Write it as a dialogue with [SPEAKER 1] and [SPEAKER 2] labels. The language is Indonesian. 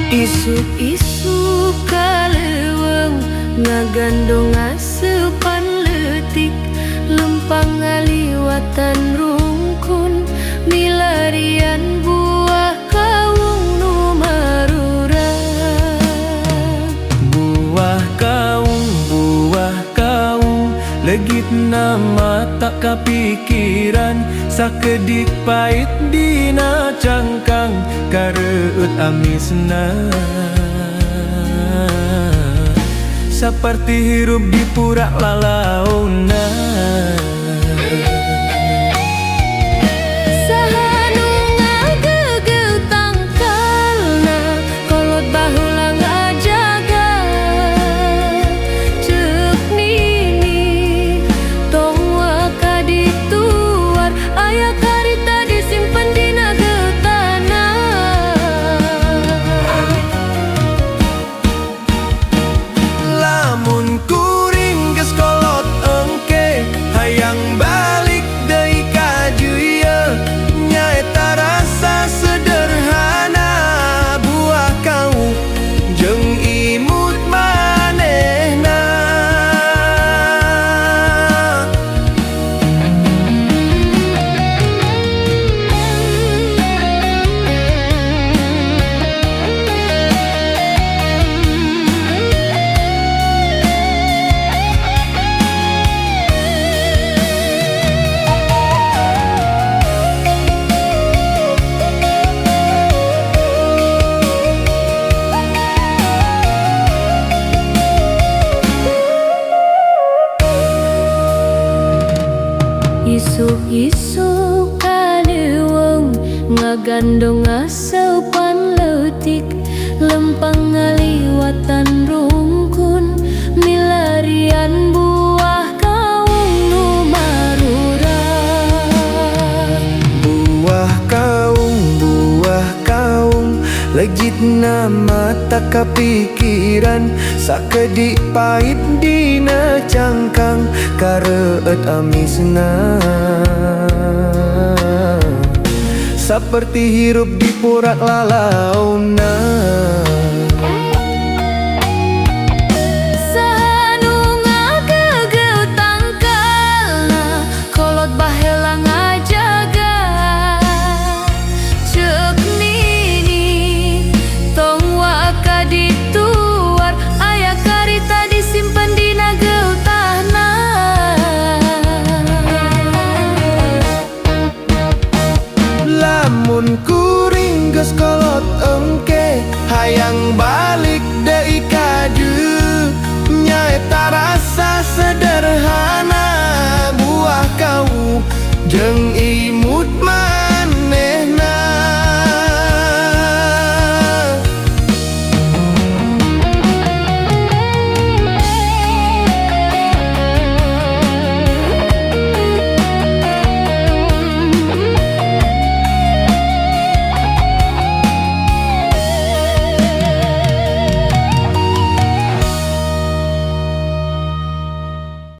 [SPEAKER 1] Isuk-isuk kaleweng ngagandong asupan letik, lempang ngaliwatan rungkun milarian buah kaung nu marurang.
[SPEAKER 2] Buah kaung legit nama tak kapikiran, sakedik pait dina cangkang kareueut amisna. Saperti hirup di purak lalauna.
[SPEAKER 1] Isuk-isuk kaleweng ngagandong asupan leutik, lempang ngaliwatan rungkun milarian buah kaung nu marurang.
[SPEAKER 2] Buah kaung legit nama tak kapikiran, sakedik pait dina cangkang kareueut amisna. Saperti hirup di purak lalauna. Lamun kuring geus kolot engke, hayang balik deui ka dieu. Nyaeta rasa sederhana buah kaung jeung imut mah